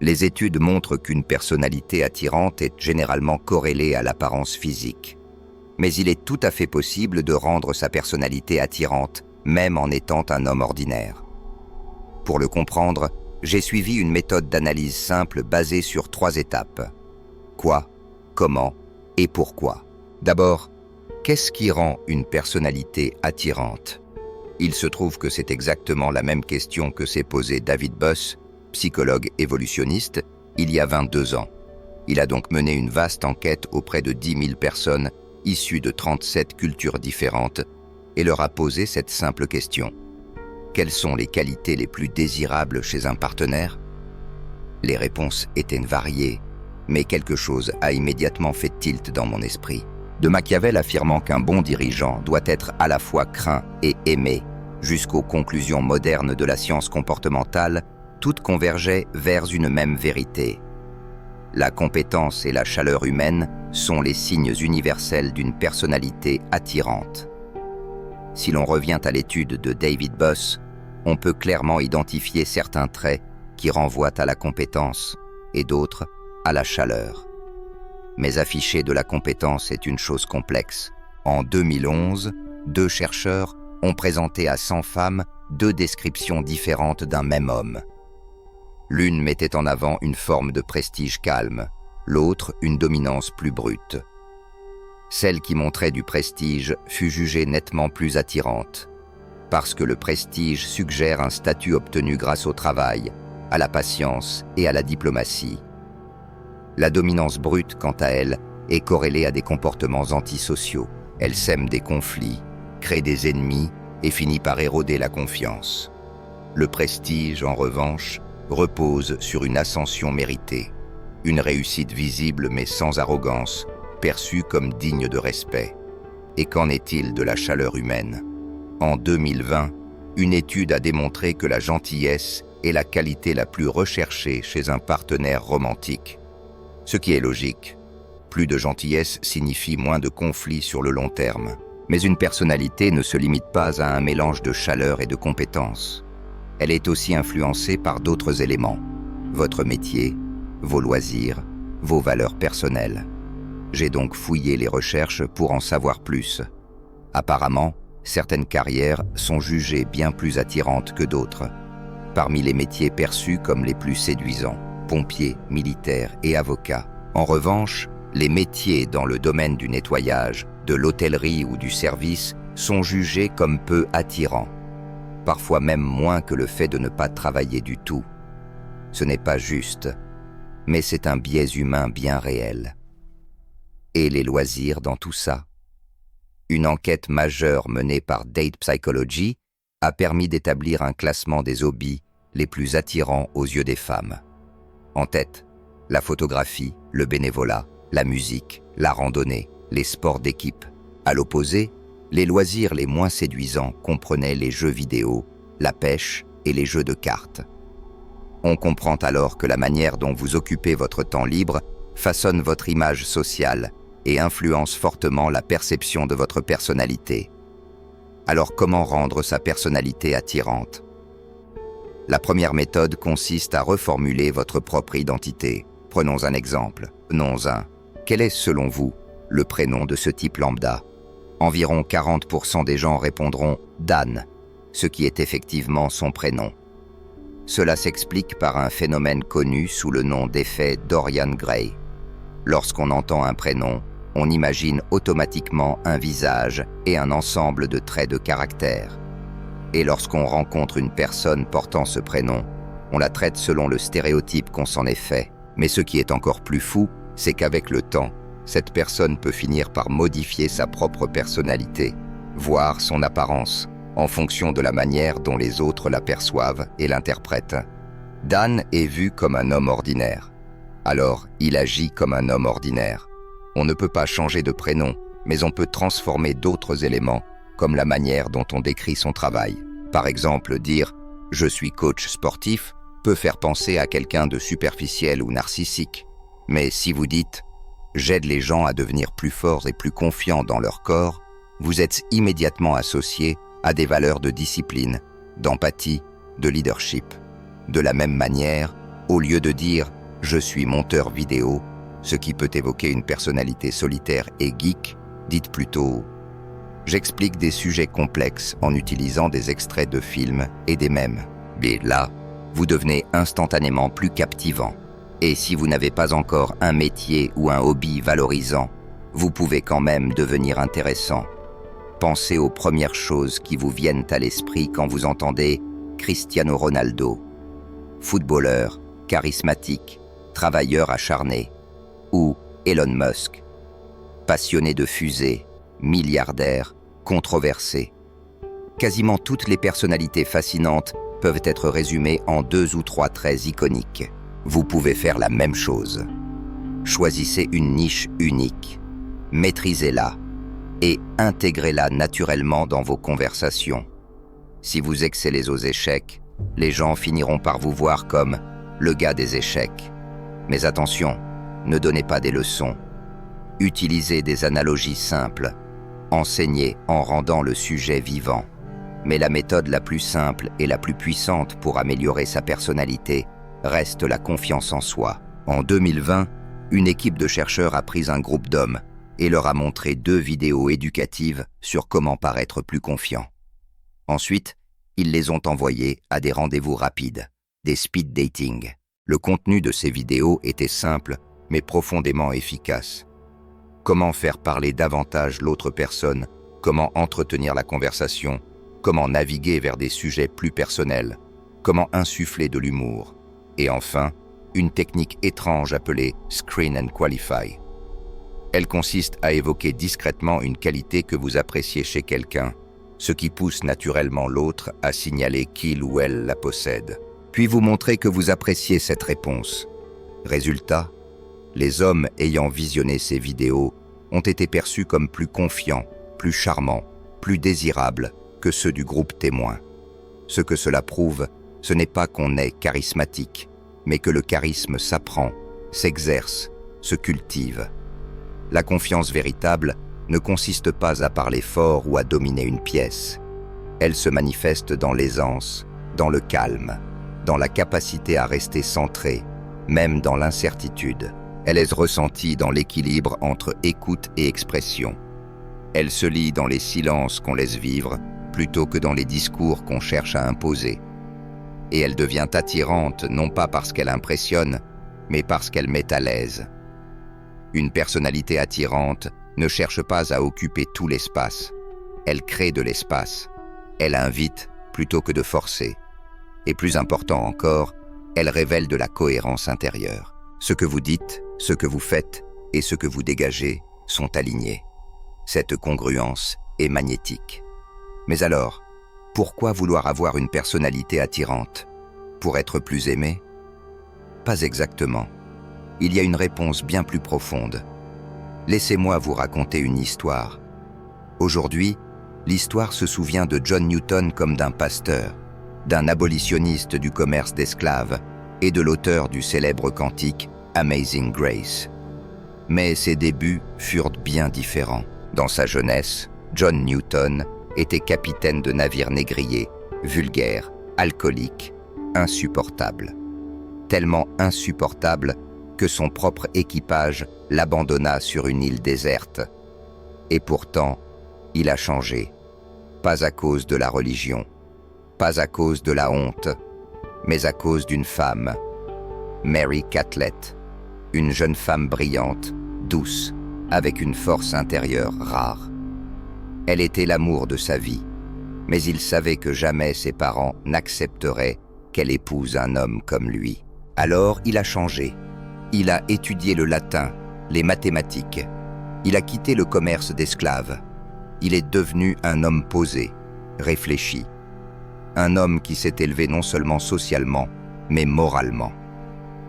Les études montrent qu'une personnalité attirante est généralement corrélée à l'apparence physique. Mais il est tout à fait possible de rendre sa personnalité attirante, même en étant un homme ordinaire. Pour le comprendre, j'ai suivi une méthode d'analyse simple basée sur 3 étapes. Quoi, comment et pourquoi. D'abord, qu'est-ce qui rend une personnalité attirante? Il se trouve que c'est exactement la même question que s'est posée David Buss, psychologue évolutionniste, il y a 22 ans. Il a donc mené une vaste enquête auprès de 10 000 personnes issues de 37 cultures différentes et leur a posé cette simple question. Quelles sont les qualités les plus désirables chez un partenaire? Les réponses étaient variées, mais quelque chose a immédiatement fait tilt dans mon esprit. De Machiavel affirmant qu'un bon dirigeant doit être à la fois craint et aimé, jusqu'aux conclusions modernes de la science comportementale, toutes convergeaient vers une même vérité. La compétence et la chaleur humaine sont les signes universels d'une personnalité attirante. Si l'on revient à l'étude de David Buss, on peut clairement identifier certains traits qui renvoient à la compétence et d'autres à la chaleur. Mais afficher de la compétence est une chose complexe. En 2011, 2 chercheurs ont présenté à 100 femmes 2 descriptions différentes d'un même homme. L'une mettait en avant une forme de prestige calme, l'autre une dominance plus brute. Celle qui montrait du prestige fut jugée nettement plus attirante, parce que le prestige suggère un statut obtenu grâce au travail, à la patience et à la diplomatie. La dominance brute, quant à elle, est corrélée à des comportements antisociaux. Elle sème des conflits, crée des ennemis et finit par éroder la confiance. Le prestige, en revanche, repose sur une ascension méritée, une réussite visible mais sans arrogance, perçue comme digne de respect. Et qu'en est-il de la chaleur humaine? En 2020, une étude a démontré que la gentillesse est la qualité la plus recherchée chez un partenaire romantique. Ce qui est logique. Plus de gentillesse signifie moins de conflits sur le long terme. Mais une personnalité ne se limite pas à un mélange de chaleur et de compétences. Elle est aussi influencée par d'autres éléments. Votre métier, vos loisirs, vos valeurs personnelles. J'ai donc fouillé les recherches pour en savoir plus. Apparemment, certaines carrières sont jugées bien plus attirantes que d'autres. Parmi les métiers perçus comme les plus séduisants, pompiers, militaires et avocats. En revanche, les métiers dans le domaine du nettoyage, de l'hôtellerie ou du service sont jugés comme peu attirants, parfois même moins que le fait de ne pas travailler du tout. Ce n'est pas juste, mais c'est un biais humain bien réel. Et les loisirs dans tout ça? Une enquête majeure menée par Date Psychology a permis d'établir un classement des hobbies les plus attirants aux yeux des femmes. En tête, la photographie, le bénévolat, la musique, la randonnée, les sports d'équipe. À l'opposé, les loisirs les moins séduisants comprenaient les jeux vidéo, la pêche et les jeux de cartes. On comprend alors que la manière dont vous occupez votre temps libre façonne votre image sociale et influence fortement la perception de votre personnalité. Alors comment rendre sa personnalité attirante? La première méthode consiste à reformuler votre propre identité. Prenons un exemple. Prenons un. Quel est, selon vous, le prénom de ce type lambda? Environ 40% des gens répondront « Dan », ce qui est effectivement son prénom. Cela s'explique par un phénomène connu sous le nom d'effet Dorian Gray. Lorsqu'on entend un prénom, on imagine automatiquement un visage et un ensemble de traits de caractère. Et lorsqu'on rencontre une personne portant ce prénom, on la traite selon le stéréotype qu'on s'en est fait. Mais ce qui est encore plus fou, c'est qu'avec le temps, cette personne peut finir par modifier sa propre personnalité, voire son apparence, en fonction de la manière dont les autres la perçoivent et l'interprètent. Dan est vu comme un homme ordinaire. Alors, il agit comme un homme ordinaire. On ne peut pas changer de prénom, mais on peut transformer d'autres éléments, comme la manière dont on décrit son travail. Par exemple, dire « je suis coach sportif » peut faire penser à quelqu'un de superficiel ou narcissique. Mais si vous dites « j'aide les gens à devenir plus forts et plus confiants dans leur corps », vous êtes immédiatement associé à des valeurs de discipline, d'empathie, de leadership. De la même manière, Au lieu de dire « je suis monteur vidéo », ce qui peut évoquer une personnalité solitaire et geek, dites plutôt « j'explique des sujets complexes en utilisant des extraits de films et des mèmes ». Et là, vous devenez instantanément plus captivant. Et si vous n'avez pas encore un métier ou un hobby valorisant, vous pouvez quand même devenir intéressant. Pensez aux premières choses qui vous viennent à l'esprit quand vous entendez Cristiano Ronaldo, footballeur, charismatique, travailleur acharné, ou Elon Musk, passionné de fusées, milliardaire, controversé. Quasiment toutes les personnalités fascinantes peuvent être résumées en 2 ou 3 traits iconiques. Vous pouvez faire la même chose. Choisissez une niche unique, maîtrisez-la et intégrez-la naturellement dans vos conversations. Si vous excellez aux échecs, les gens finiront par vous voir comme le gars des échecs. Mais attention, ne donnez pas des leçons. Utilisez des analogies simples. Enseignez en rendant le sujet vivant. Mais la méthode la plus simple et la plus puissante pour améliorer sa personnalité reste la confiance en soi. En 2020, une équipe de chercheurs a pris un groupe d'hommes et leur a montré 2 vidéos éducatives sur comment paraître plus confiant. Ensuite, ils les ont envoyés à des rendez-vous rapides, des speed dating. Le contenu de ces vidéos était simple, mais profondément efficace. Comment faire parler davantage l'autre personne, comment entretenir la conversation, comment naviguer vers des sujets plus personnels, comment insuffler de l'humour, et enfin, une technique étrange appelée « Screen and Qualify ». Elle consiste à évoquer discrètement une qualité que vous appréciez chez quelqu'un, ce qui pousse naturellement l'autre à signaler qu'il ou elle la possède. Puis vous montrez que vous appréciez cette réponse. Résultat, les hommes ayant visionné ces vidéos ont été perçus comme plus confiants, plus charmants, plus désirables que ceux du groupe témoin. Ce que cela prouve, ce n'est pas qu'on est charismatique, mais que le charisme s'apprend, s'exerce, se cultive. La confiance véritable ne consiste pas à parler fort ou à dominer une pièce. Elle se manifeste dans l'aisance, dans le calme, dans la capacité à rester centré, même dans l'incertitude. Elle est ressentie dans l'équilibre entre écoute et expression. Elle se lit dans les silences qu'on laisse vivre, plutôt que dans les discours qu'on cherche à imposer. Et elle devient attirante non pas parce qu'elle impressionne, mais parce qu'elle met à l'aise. Une personnalité attirante ne cherche pas à occuper tout l'espace. Elle crée de l'espace. Elle invite plutôt que de forcer. Et plus important encore, elle révèle de la cohérence intérieure. Ce que vous dites, ce que vous faites et ce que vous dégagez sont alignés. Cette congruence est magnétique. Mais alors, pourquoi vouloir avoir une personnalité attirante? Pour être plus aimé? Pas exactement. Il y a une réponse bien plus profonde. Laissez-moi vous raconter une histoire. Aujourd'hui, l'histoire se souvient de John Newton comme d'un pasteur, d'un abolitionniste du commerce d'esclaves et de l'auteur du célèbre cantique Amazing Grace. Mais ses débuts furent bien différents. Dans sa jeunesse, John Newton était capitaine de navire négrier, vulgaire, alcoolique, insupportable. Tellement insupportable que son propre équipage l'abandonna sur une île déserte. Et pourtant, il a changé. Pas à cause de la religion, pas à cause de la honte, mais à cause d'une femme, Mary Catlett, une jeune femme brillante, douce, avec une force intérieure rare. Elle était l'amour de sa vie, mais il savait que jamais ses parents n'accepteraient qu'elle épouse un homme comme lui. Alors il a changé. Il a étudié le latin, les mathématiques. Il a quitté le commerce d'esclaves. Il est devenu un homme posé, réfléchi. Un homme qui s'est élevé non seulement socialement, mais moralement.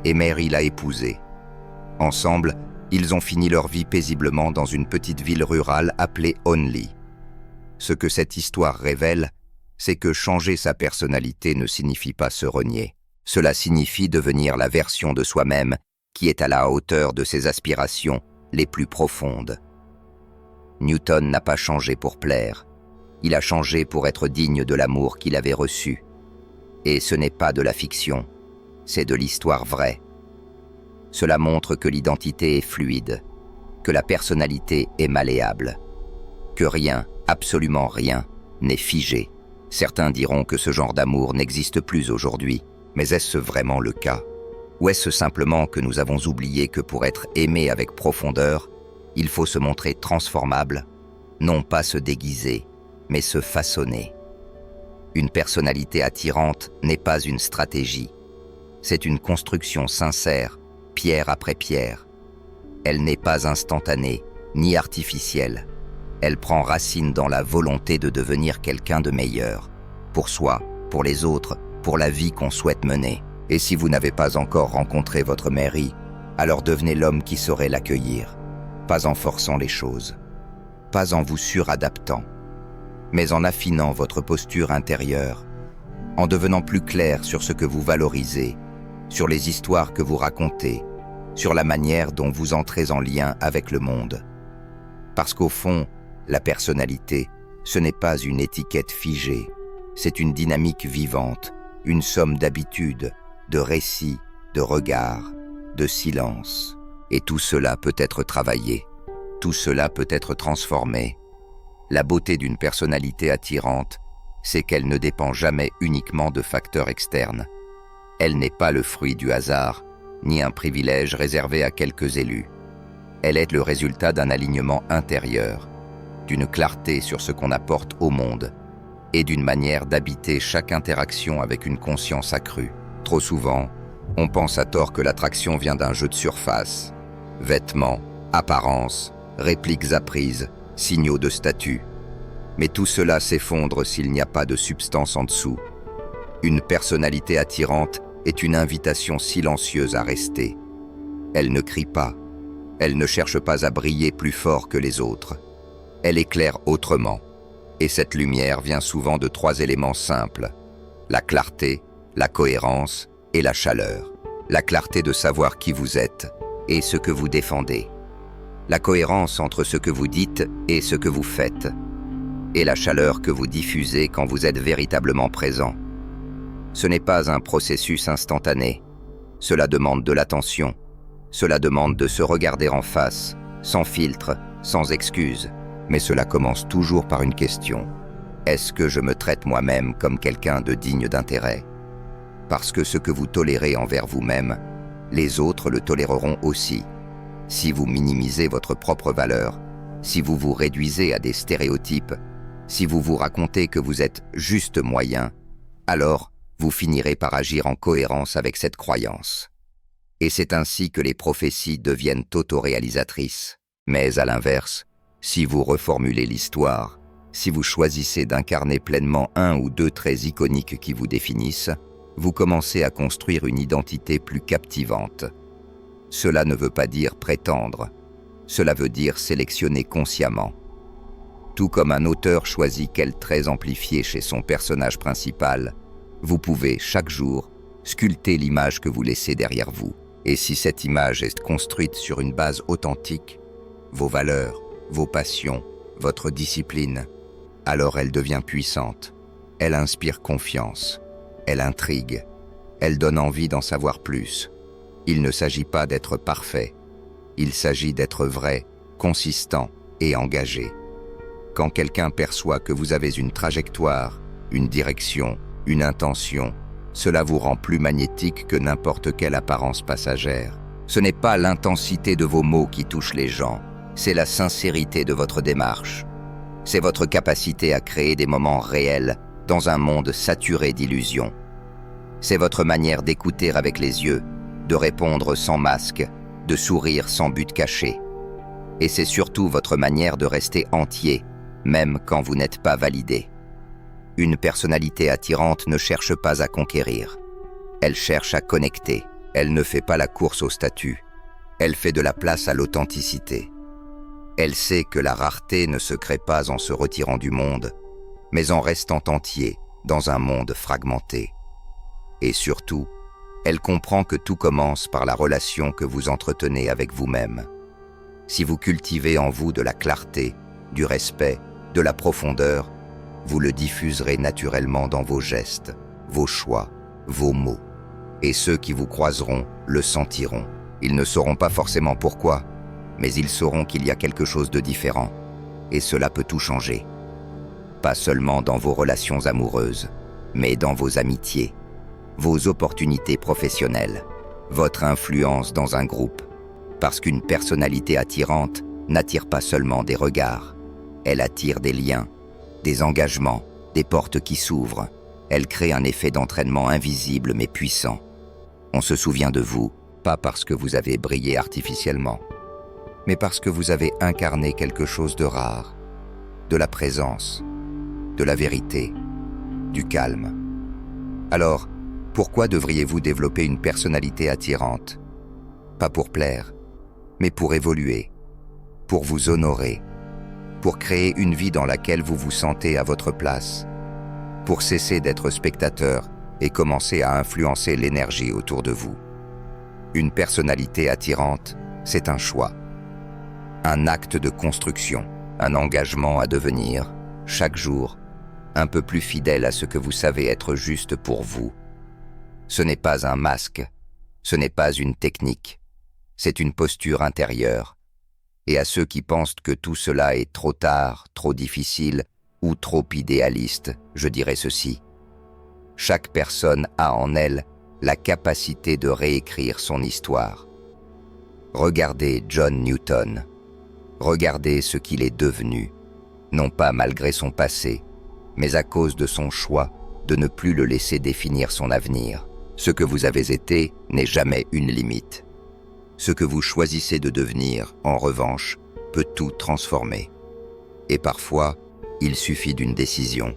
Et Mary l'a épousé. Ensemble, ils ont fini leur vie paisiblement dans une petite ville rurale appelée Only. Ce que cette histoire révèle, c'est que changer sa personnalité ne signifie pas se renier. Cela signifie devenir la version de soi-même qui est à la hauteur de ses aspirations les plus profondes. Newton n'a pas changé pour plaire. Il a changé pour être digne de l'amour qu'il avait reçu. Et ce n'est pas de la fiction. c'est de l'histoire vraie. Cela montre que l'identité est fluide, que la personnalité est malléable, que rien, absolument rien, n'est figé. Certains diront que ce genre d'amour n'existe plus aujourd'hui, mais est-ce vraiment le cas? Ou est-ce simplement que nous avons oublié que pour être aimé avec profondeur, il faut se montrer transformable, non pas se déguiser, mais se façonner? Une personnalité attirante n'est pas une stratégie, c'est une construction sincère, pierre après pierre. Elle n'est pas instantanée, ni artificielle. Elle prend racine dans la volonté de devenir quelqu'un de meilleur, pour soi, pour les autres, pour la vie qu'on souhaite mener. Et si vous n'avez pas encore rencontré votre mairie, alors devenez l'homme qui saurait l'accueillir, pas en forçant les choses, pas en vous suradaptant, mais en affinant votre posture intérieure, en devenant plus clair sur ce que vous valorisez, sur les histoires que vous racontez, sur la manière dont vous entrez en lien avec le monde. Parce qu'au fond, la personnalité, ce n'est pas une étiquette figée, c'est une dynamique vivante, une somme d'habitudes, de récits, de regards, de silences. Et tout cela peut être travaillé, tout cela peut être transformé. La beauté d'une personnalité attirante, c'est qu'elle ne dépend jamais uniquement de facteurs externes. Elle n'est pas le fruit du hasard, ni un privilège réservé à quelques élus. Elle est le résultat d'un alignement intérieur, d'une clarté sur ce qu'on apporte au monde, et d'une manière d'habiter chaque interaction avec une conscience accrue. Trop souvent, on pense à tort que l'attraction vient d'un jeu de surface. Vêtements, apparences, répliques apprises, signaux de statut. Mais tout cela s'effondre s'il n'y a pas de substance en dessous. Une personnalité attirante est une invitation silencieuse à rester. Elle ne crie pas. Elle ne cherche pas à briller plus fort que les autres. Elle éclaire autrement. Et cette lumière vient souvent de 3 éléments simples: la clarté, la cohérence et la chaleur. La clarté de savoir qui vous êtes et ce que vous défendez. La cohérence entre ce que vous dites et ce que vous faites. Et la chaleur que vous diffusez quand vous êtes véritablement présent. Ce n'est pas un processus instantané. Cela demande de l'attention. Cela demande de se regarder en face, sans filtre, sans excuse. Mais cela commence toujours par une question. Est-ce que je me traite moi-même comme quelqu'un de digne d'intérêt? Parce que ce que vous tolérez envers vous-même, les autres le toléreront aussi. Si vous minimisez votre propre valeur, si vous vous réduisez à des stéréotypes, si vous vous racontez que vous êtes juste moyen, alors vous finirez par agir en cohérence avec cette croyance. Et c'est ainsi que les prophéties deviennent autoréalisatrices. Mais à l'inverse, si vous reformulez l'histoire, si vous choisissez d'incarner pleinement 1 ou 2 traits iconiques qui vous définissent, vous commencez à construire une identité plus captivante. Cela ne veut pas dire prétendre, cela veut dire sélectionner consciemment. Tout comme un auteur choisit quels traits amplifier chez son personnage principal, vous pouvez, chaque jour, sculpter l'image que vous laissez derrière vous. Et si cette image est construite sur une base authentique, vos valeurs, vos passions, votre discipline, alors elle devient puissante, elle inspire confiance, elle intrigue, elle donne envie d'en savoir plus. Il ne s'agit pas d'être parfait, il s'agit d'être vrai, consistant et engagé. Quand quelqu'un perçoit que vous avez une trajectoire, une direction, une intention, cela vous rend plus magnétique que n'importe quelle apparence passagère. Ce n'est pas l'intensité de vos mots qui touche les gens, c'est la sincérité de votre démarche. C'est votre capacité à créer des moments réels dans un monde saturé d'illusions. C'est votre manière d'écouter avec les yeux, de répondre sans masque, de sourire sans but caché. Et c'est surtout votre manière de rester entier, même quand vous n'êtes pas validé. Une personnalité attirante ne cherche pas à conquérir. Elle cherche à connecter. Elle ne fait pas la course au statut. Elle fait de la place à l'authenticité. Elle sait que la rareté ne se crée pas en se retirant du monde, mais en restant entier dans un monde fragmenté. Et surtout, elle comprend que tout commence par la relation que vous entretenez avec vous-même. Si vous cultivez en vous de la clarté, du respect, de la profondeur, vous le diffuserez naturellement dans vos gestes, vos choix, vos mots. Et ceux qui vous croiseront le sentiront. Ils ne sauront pas forcément pourquoi, mais ils sauront qu'il y a quelque chose de différent. Et cela peut tout changer. Pas seulement dans vos relations amoureuses, mais dans vos amitiés, vos opportunités professionnelles, votre influence dans un groupe. Parce qu'une personnalité attirante n'attire pas seulement des regards. Elle attire des liens, des engagements, des portes qui s'ouvrent. Elle crée un effet d'entraînement invisible mais puissant. On se souvient de vous, pas parce que vous avez brillé artificiellement, mais parce que vous avez incarné quelque chose de rare, de la présence, de la vérité, du calme. Alors, pourquoi devriez-vous développer une personnalité attirante? Pas pour plaire, mais pour évoluer, pour vous honorer, pour créer une vie dans laquelle vous vous sentez à votre place, pour cesser d'être spectateur et commencer à influencer l'énergie autour de vous. Une personnalité attirante, c'est un choix, un acte de construction, un engagement à devenir, chaque jour, un peu plus fidèle à ce que vous savez être juste pour vous. Ce n'est pas un masque, ce n'est pas une technique, c'est une posture intérieure. Et à ceux qui pensent que tout cela est trop tard, trop difficile ou trop idéaliste, je dirais ceci. Chaque personne a en elle la capacité de réécrire son histoire. Regardez John Newton. Regardez ce qu'il est devenu, non pas malgré son passé, mais à cause de son choix de ne plus le laisser définir son avenir. Ce que vous avez été n'est jamais une limite. Ce que vous choisissez de devenir, en revanche, peut tout transformer. Et parfois, il suffit d'une décision,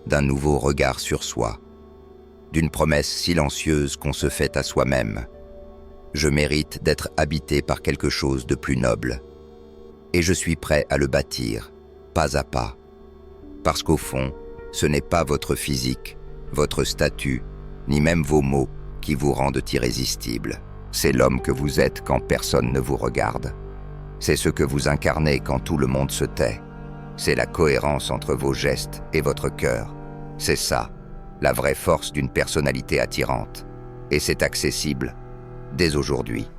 d'un nouveau regard sur soi, d'une promesse silencieuse qu'on se fait à soi-même. Je mérite d'être habité par quelque chose de plus noble. Et je suis prêt à le bâtir, pas à pas. Parce qu'au fond, ce n'est pas votre physique, votre statut, ni même vos mots qui vous rendent irrésistible. C'est l'homme que vous êtes quand personne ne vous regarde. C'est ce que vous incarnez quand tout le monde se tait. C'est la cohérence entre vos gestes et votre cœur. C'est ça, la vraie force d'une personnalité attirante. Et c'est accessible, dès aujourd'hui.